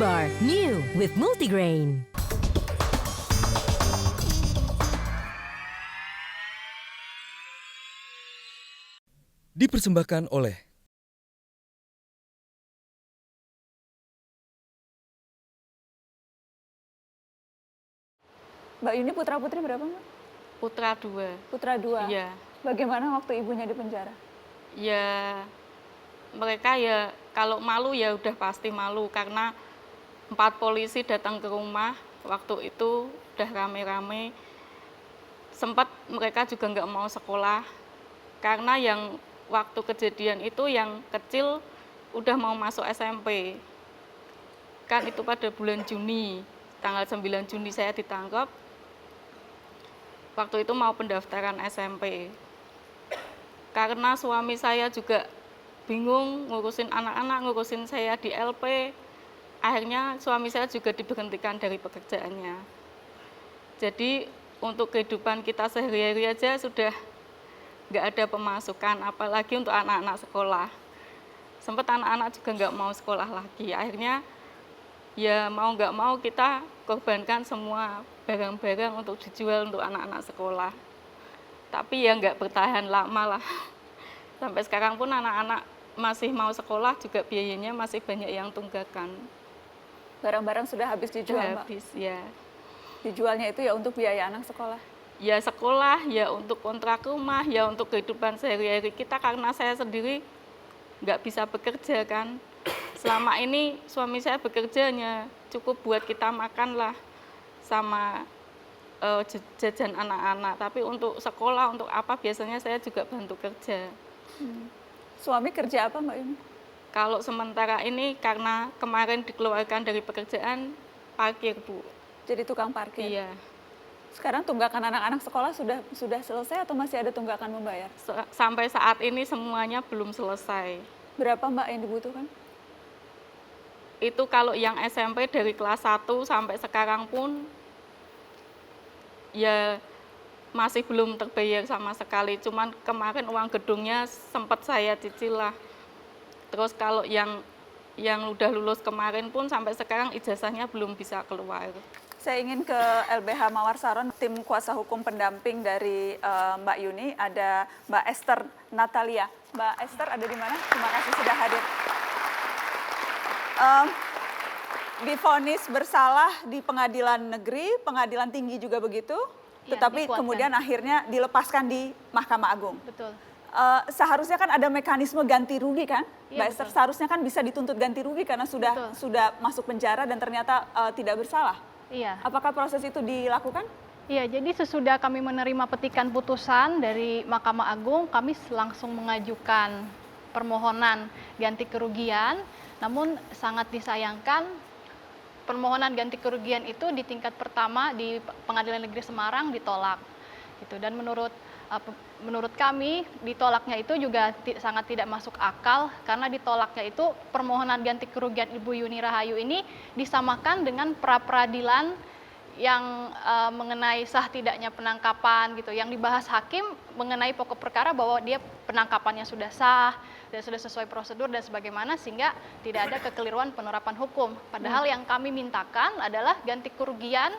Bar, new with multigrain. Dipersembahkan oleh Mbak Yuni putra-putri berapa, Mbak? Putra 2. Putra 2. Iya. Bagaimana waktu ibunya di penjara? Ya mereka ya kalau malu ya udah pasti malu karena 4 polisi datang ke rumah waktu itu udah rame-rame. Sempat mereka juga nggak mau sekolah karena yang waktu kejadian itu yang kecil udah mau masuk SMP. Kan itu pada bulan Juni, tanggal 9 Juni saya ditangkap. Waktu itu mau pendaftaran SMP. Karena suami saya juga bingung ngurusin anak-anak, ngurusin saya di LP. Akhirnya suami saya juga diberhentikan dari pekerjaannya. Jadi untuk kehidupan kita sehari-hari aja sudah nggak ada pemasukan, apalagi untuk anak-anak sekolah. Sempat anak-anak juga nggak mau sekolah lagi. Akhirnya ya mau nggak mau kita korbankan semua barang-barang untuk dijual untuk anak-anak sekolah. Tapi ya nggak bertahan lama lah. Sampai sekarang pun anak-anak masih mau sekolah juga biayanya masih banyak yang tunggakan. Barang-barang sudah habis dijual, Sudah Mbak? habis, ya. Dijualnya itu ya untuk biaya anak sekolah? Ya sekolah, ya untuk kontrak rumah, ya untuk kehidupan sehari-hari kita karena saya sendiri nggak bisa bekerja kan. Selama ini suami saya bekerjanya cukup buat kita makan lah sama jajan anak-anak. Tapi untuk sekolah, untuk apa biasanya saya juga bantu kerja. Suami kerja apa, Mbak Yuni? Kalau sementara ini karena kemarin dikeluarkan dari pekerjaan, parkir Bu. Jadi tukang parkir? Iya. Sekarang tunggakan anak-anak sekolah sudah selesai atau masih ada tunggakan membayar? Sampai saat ini semuanya belum selesai. Berapa, Mbak, yang dibutuhkan? Itu kalau yang SMP dari kelas 1 sampai sekarang pun ya masih belum terbayar sama sekali. Cuman kemarin uang gedungnya sempat saya cicil lah. Terus kalau yang udah lulus kemarin pun sampai sekarang ijazahnya belum bisa keluar. Saya ingin ke LBH Mawar Saron, tim kuasa hukum pendamping dari Mbak Yuni, ada Mbak Esther Natalia. Mbak Esther ada di mana? Terima kasih sudah hadir. Divonis bersalah di pengadilan negeri, pengadilan tinggi juga begitu, Ya, tetapi dikuatkan. kemudian akhirnya dilepaskan di Mahkamah Agung. Betul. Seharusnya kan ada mekanisme ganti rugi kan, Iya, Mbak Esther? betul. Seharusnya kan bisa dituntut ganti rugi karena Betul. sudah masuk penjara dan ternyata tidak bersalah. Iya. Apakah proses itu dilakukan? Iya, jadi sesudah kami menerima petikan putusan dari Mahkamah Agung, kami langsung mengajukan permohonan ganti kerugian. Namun sangat disayangkan permohonan ganti kerugian itu di tingkat pertama di Pengadilan Negeri Semarang ditolak. Gitu. Dan menurut kami ditolaknya itu juga sangat tidak masuk akal karena ditolaknya itu permohonan ganti kerugian Ibu Yuni Rahayu ini disamakan dengan pra-peradilan yang mengenai sah tidaknya penangkapan gitu. Yang dibahas hakim mengenai pokok perkara bahwa dia penangkapannya sudah sah dan sudah sesuai prosedur dan sebagaimana sehingga tidak ada kekeliruan penerapan hukum. Padahal yang kami mintakan adalah ganti kerugian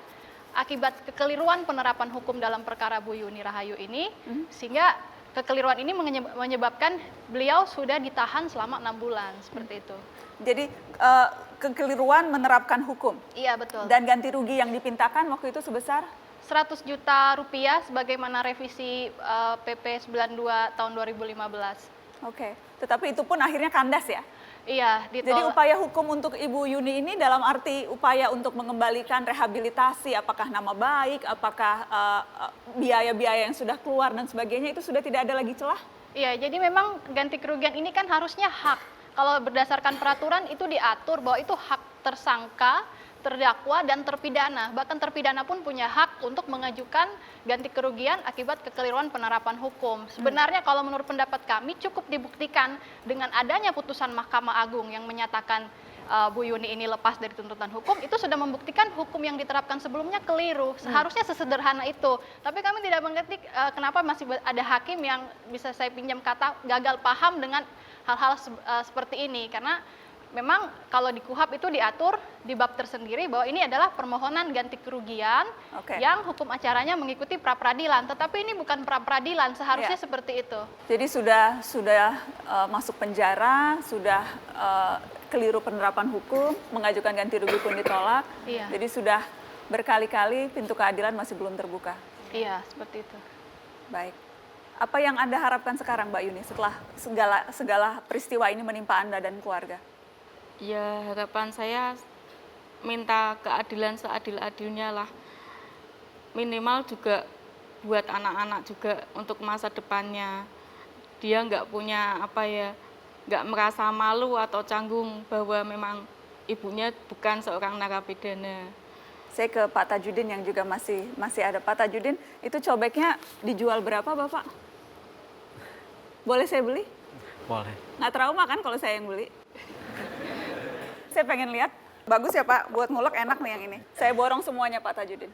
akibat kekeliruan penerapan hukum dalam perkara Bu Yuni Rahayu ini, sehingga kekeliruan ini menyebabkan beliau sudah ditahan selama 6 bulan, seperti itu. Jadi kekeliruan menerapkan hukum. Iya, betul. Dan ganti rugi yang dipintakan waktu itu sebesar? 100 juta rupiah sebagaimana revisi PP 92 tahun 2015. Oke, tetapi itu pun akhirnya kandas ya? Iya, Jadi upaya hukum untuk Ibu Yuni ini dalam arti upaya untuk mengembalikan rehabilitasi, apakah nama baik, apakah biaya-biaya yang sudah keluar dan sebagainya, itu sudah tidak ada lagi celah? Iya, jadi memang ganti kerugian ini kan harusnya hak. Kalau berdasarkan peraturan itu diatur bahwa itu hak tersangka, terdakwa, dan terpidana. Bahkan terpidana pun punya hak untuk mengajukan ganti kerugian akibat kekeliruan penerapan hukum. Sebenarnya kalau menurut pendapat kami cukup dibuktikan dengan adanya putusan Mahkamah Agung yang menyatakan Bu Yuni ini lepas dari tuntutan hukum, itu sudah membuktikan hukum yang diterapkan sebelumnya keliru. Seharusnya sesederhana itu. Tapi kami tidak mengerti kenapa masih ada hakim yang bisa saya pinjam kata gagal paham dengan hal-hal seperti ini. Karena memang kalau di KUHP itu diatur di bab tersendiri bahwa ini adalah permohonan ganti kerugian Oke. yang hukum acaranya mengikuti pra-peradilan, tetapi ini bukan pra-peradilan, seharusnya Iya. seperti itu. Jadi sudah masuk penjara, sudah keliru penerapan hukum, mengajukan ganti rugi pun ditolak. Iya. Jadi sudah berkali-kali pintu keadilan masih belum terbuka. Iya, seperti itu. Baik. Apa yang Anda harapkan sekarang, Mbak Yuni, setelah segala peristiwa ini menimpa Anda dan keluarga? Ya harapan saya minta keadilan seadil-adilnya lah. Minimal juga buat anak-anak juga untuk masa depannya. Dia nggak punya nggak merasa malu atau canggung bahwa memang ibunya bukan seorang narapidana. Saya ke Pak Tajudin yang juga masih ada. Pak Tajudin, itu cobeknya dijual berapa, Bapak? Boleh saya beli? Boleh. Nggak trauma kan kalau saya yang beli? Saya pengen lihat. Bagus ya Pak, buat ngulek enak nih yang ini. Saya borong semuanya Pak Tajudin.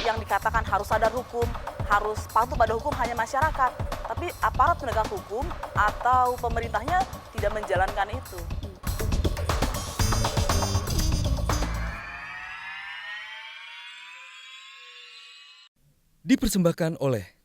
Yang dikatakan harus sadar hukum, harus patuh pada hukum hanya masyarakat. Tapi aparat penegak hukum atau pemerintahnya tidak menjalankan itu. Dipersembahkan oleh